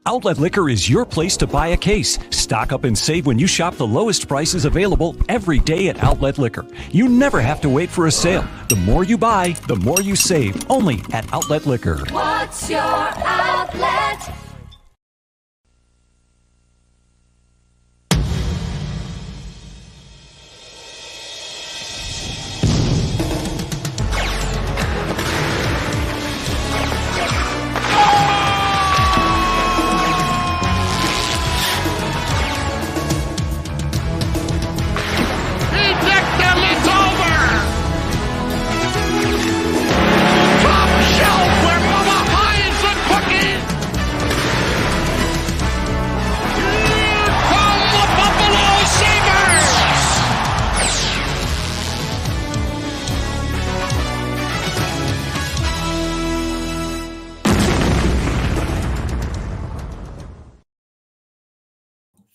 Outlet Liquor is your place to buy a case. Stock up and save when you shop the lowest prices available every day at Outlet Liquor. You never have to wait for a sale. The more you buy, the more you save. Only at Outlet Liquor. What's your outlet?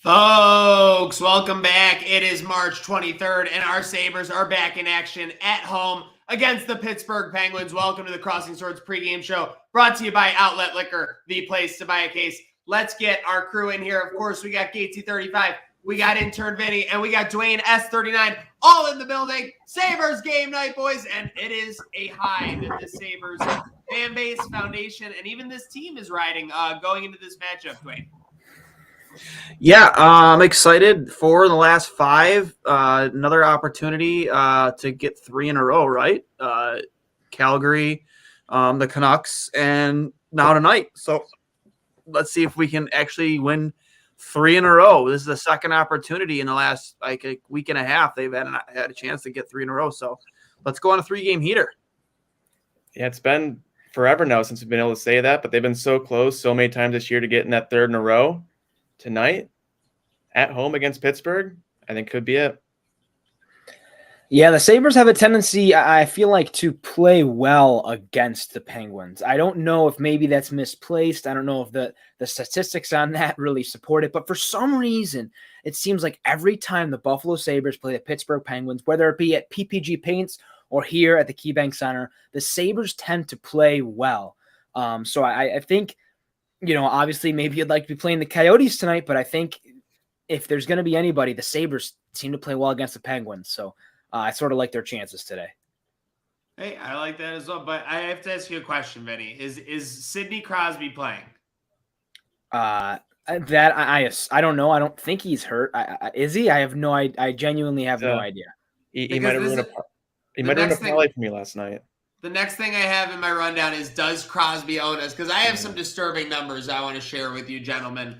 Folks, welcome back. It is March 23rd, and our Sabres are back in action at home against the Pittsburgh Penguins. Welcome to the Crossing Swords pregame show, brought to you by Outlet Liquor, the place to buy a case. Let's get our crew in here. Of course, we got Gatesy 35, we got Intern Vinnie, and we got Duane S39, all in the building. Sabres game night, boys, and it is a high that the Sabres fan base, foundation, and even this team is riding going into this matchup, Duane. Yeah, I'm excited for the last five. Another opportunity to get three in a row, right? Calgary, the Canucks, and now tonight. So let's see if we can actually win three in a row. This is the second opportunity in the last a week and a half. They've had a chance to get three in a row. So let's go on a three-game heater. Yeah, it's been forever now since we've been able to say that, but they've been so close so many times this year to get in that third in a row. Tonight, at home against Pittsburgh, I think could be it. Yeah, the Sabres have a tendency, I feel like, to play well against the Penguins. I don't know if maybe that's misplaced. I don't know if the statistics on that really support it. But for some reason, it seems like every time the Buffalo Sabres play the Pittsburgh Penguins, whether it be at PPG Paints or here at the KeyBank Center, the Sabres tend to play well. So I think, you know, obviously maybe you'd like to be playing the Coyotes tonight, but I think if there's going to be anybody, the Sabres seem to play well against the Penguins. So I sort of like their chances today. Hey, I like that as well. But I have to ask you a question, Vinny. Is Sidney Crosby playing? I don't know. I don't think he's hurt. Is he? I have no. I genuinely have no idea. He might have ruined a parlay for me last night. The next thing I have in my rundown is, does Crosby own us? Because I have some disturbing numbers I want to share with you, gentlemen.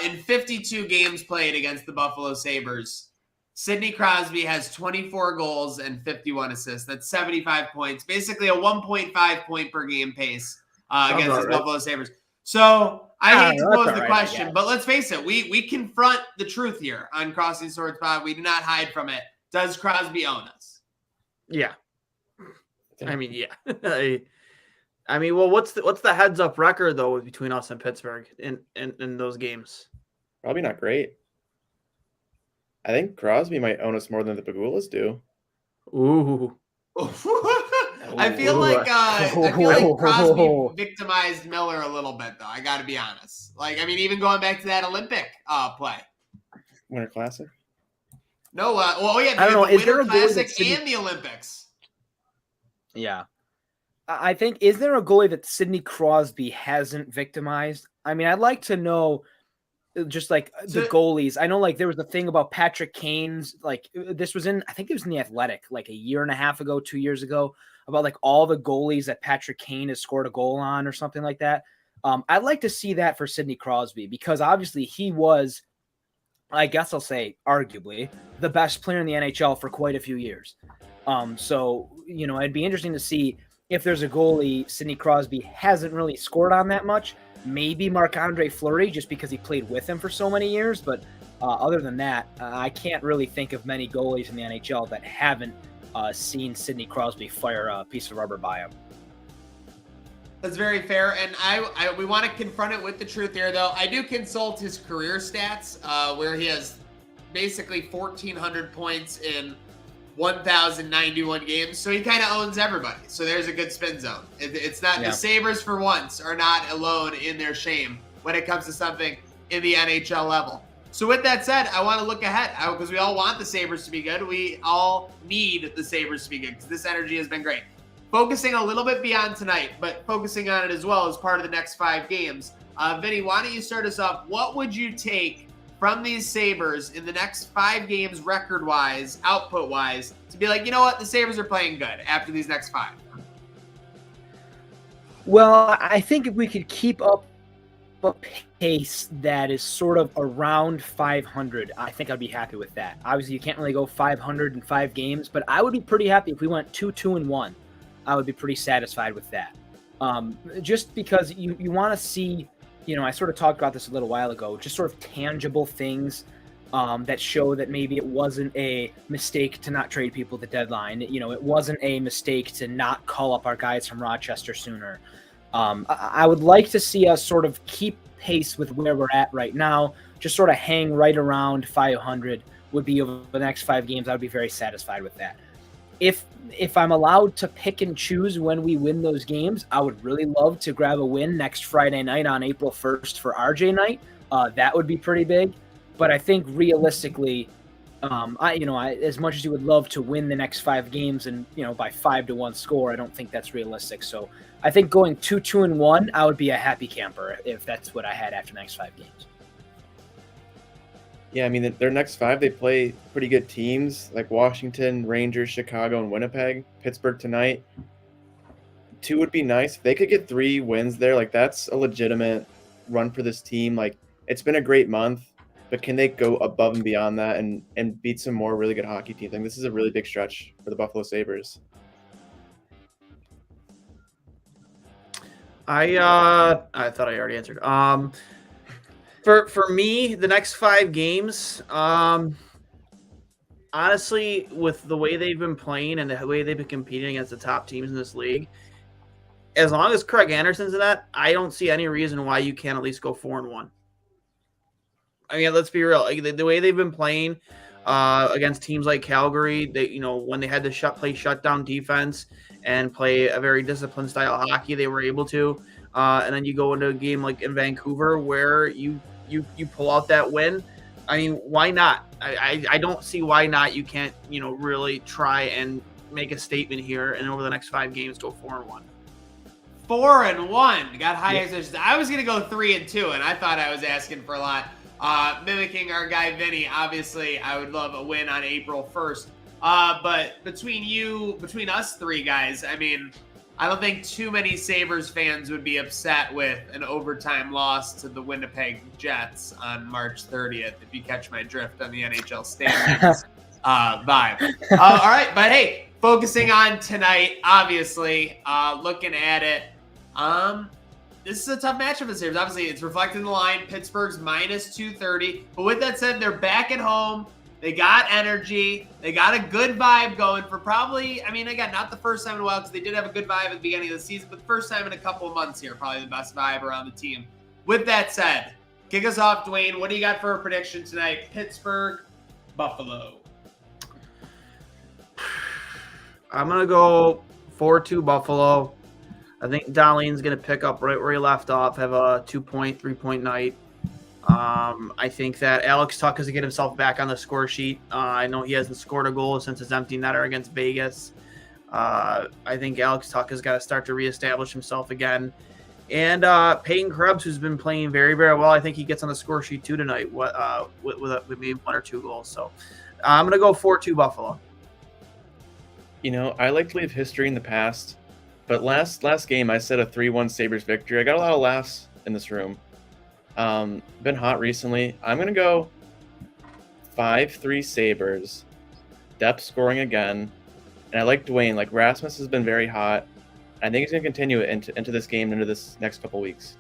In 52 games played against the Buffalo Sabres, Sidney Crosby has 24 goals and 51 assists. That's 75 points, basically a 1.5 point per game pace against the Buffalo Sabres. So I hate to pose the question, but let's face it, we confront the truth here on Crossing Swords Pod. We do not hide from it. Does Crosby own us? Yeah. I mean, yeah. I mean, well, what's the heads up record though between us and Pittsburgh in those games? Probably not great. I think Crosby might own us more than the Pagulas do. Ooh. I feel like Crosby victimized Miller a little bit, though. I got to be honest. Like, I mean, even going back to that Olympic play, Winter Classic. No, yeah, I don't know. Is there Winter a goalie Classic and the Olympics? Yeah. I think, is there a goalie that Sidney Crosby hasn't victimized? I mean, I'd like to know just like the goalies. I know like there was a thing about Patrick Kane's, like this was I think it was in The Athletic like a year and a half ago, 2 years ago, about like all the goalies that Patrick Kane has scored a goal on or something like that. I'd like to see that for Sidney Crosby because obviously he was, I guess I'll say arguably the best player in the NHL for quite a few years. So, you know, it'd be interesting to see if there's a goalie Sidney Crosby hasn't really scored on that much. Maybe Marc-Andre Fleury, just because he played with him for so many years. But other than that, I can't really think of many goalies in the NHL that haven't seen Sidney Crosby fire a piece of rubber by him. That's very fair, and we want to confront it with the truth here, though. I do consult his career stats, where he has basically 1,400 points in 1,091 games, so he kind of owns everybody. So there's a good spin zone. It's not the Sabres for once are not alone in their shame when it comes to something in the NHL level. So with that said, I want to look ahead because we all want the Sabres to be good. We all need the Sabres to be good because this energy has been great. Focusing a little bit beyond tonight, but focusing on it as well as part of the next 5 games. Vinny, why don't you start us off? What would you take from these Sabres in the next 5 games record-wise, output-wise, to be like, you know what, the Sabres are playing good after these next 5? Well, I think if we could keep up a pace that is sort of around 500, I think I'd be happy with that. Obviously, you can't really go 500 in 5 games, but I would be pretty happy if we went 2-2-1. I would be pretty satisfied with that. Just because you want to see, I sort of talked about this a little while ago, just sort of tangible things that show that maybe it wasn't a mistake to not trade people at the deadline. It wasn't a mistake to not call up our guys from Rochester sooner. I would like to see us sort of keep pace with where we're at right now, just sort of hang right around 500 would be over the next 5 games. I would be very satisfied with that. If I'm allowed to pick and choose when we win those games, I would really love to grab a win next Friday night on April 1st for RJ night. That would be pretty big. But I think realistically, as much as you would love to win the next 5 games and, by 5-1 score, I don't think that's realistic. So I think going 2-2-1, I would be a happy camper if that's what I had after the next 5 games. Yeah, I mean, their next 5, they play pretty good teams like Washington, Rangers, Chicago, and Winnipeg. Pittsburgh tonight. 2 would be nice. If they could get 3 wins there, like that's a legitimate run for this team. Like, it's been a great month, but can they go above and beyond that and beat some more really good hockey teams? I think this is a really big stretch for the Buffalo Sabres. I thought I already answered. For me, the next 5 games, honestly, with the way they've been playing and the way they've been competing against the top teams in this league, as long as Craig Anderson's in that, I don't see any reason why you can't at least go 4-1. I mean, let's be real. Like, the way they've been playing against teams like Calgary, they when they had to play shutdown defense and play a very disciplined style of hockey, they were able to. And then you go into a game like in Vancouver where you pull out that win. I mean, why not? I don't see why not. You can't really try and make a statement here and over the next 5 games go 4-1. 4-1 got high expectations. I was gonna go 3-2, and I thought I was asking for a lot. Mimicking our guy Vinny, obviously, I would love a win on April 1st. But between us 3 guys, I mean, I don't think too many Sabres fans would be upset with an overtime loss to the Winnipeg Jets on March 30th, if you catch my drift on the NHL standings vibe. All right, but hey, focusing on tonight, obviously, looking at it, this is a tough matchup for the Sabres. Obviously, it's reflected in the line. Pittsburgh's minus 230. But with that said, they're back at home. They got energy. They got a good vibe going for probably, again, not the first time in a while because they did have a good vibe at the beginning of the season, but the first time in a couple of months here, probably the best vibe around the team. With that said, kick us off, Duane. What do you got for a prediction tonight? Pittsburgh, Buffalo. I'm going to go 4-2 Buffalo. I think Dahlin's going to pick up right where he left off, have a 2-point, 3-point night. I think that Alex Tuch has to get himself back on the score sheet. I know he hasn't scored a goal since his empty netter against Vegas. I think Alex Tuch has got to start to reestablish himself again. And Peyton Krebs, who's been playing very, very well, I think he gets on the score sheet too tonight with maybe 1 or 2 goals. So I'm going to go 4-2 Buffalo. I like to leave history in the past, but last game I said a 3-1 Sabres victory. I got a lot of laughs in this room. Been hot recently. I'm going to go 5-3 Sabres. Depth scoring again. And I like Duane. Like, Rasmus has been very hot. I think he's going to continue it into this game, into this next couple weeks.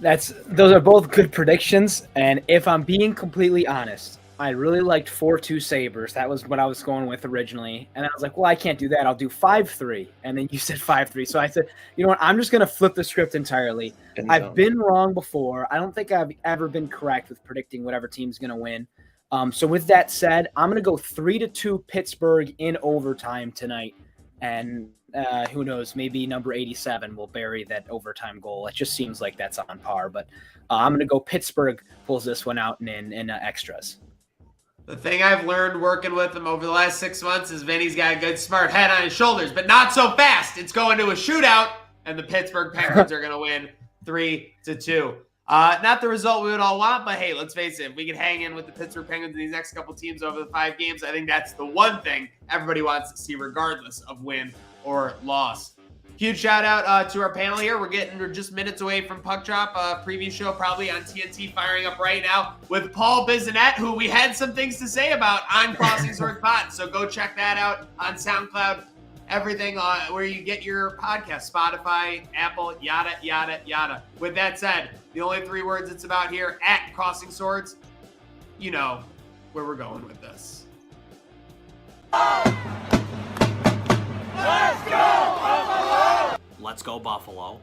Those are both good predictions. And if I'm being completely honest, I really liked 4-2 Sabres. That was what I was going with originally. And I was like, well, I can't do that. I'll do 5-3. And then you said 5-3. So I said, you know what? I'm just going to flip the script entirely. I've been wrong before. I don't think I've ever been correct with predicting whatever team's going to win. So with that said, I'm going to go 3-2 Pittsburgh in overtime tonight. And who knows, maybe number 87 will bury that overtime goal. It just seems like that's on par. But I'm going to go Pittsburgh pulls this one out in extras. The thing I've learned working with him over the last 6 months is Vinny's got a good, smart head on his shoulders, but not so fast. It's going to a shootout, and the Pittsburgh Penguins are going to win 3-2. Not the result we would all want, but hey, let's face it. If we can hang in with the Pittsburgh Penguins in these next couple teams over the 5 games, I think that's the one thing everybody wants to see regardless of win or loss. Huge shout out to our panel here. We're just minutes away from puck drop. Preview show probably on TNT firing up right now with Paul Bissonnette, who we had some things to say about on Crossing Swords Pod. So go check that out on SoundCloud. Everything where you get your podcast, Spotify, Apple, yada, yada, yada. With that said, the only 3 words it's about here at Crossing Swords, you know where we're going with this. Let's go Buffalo.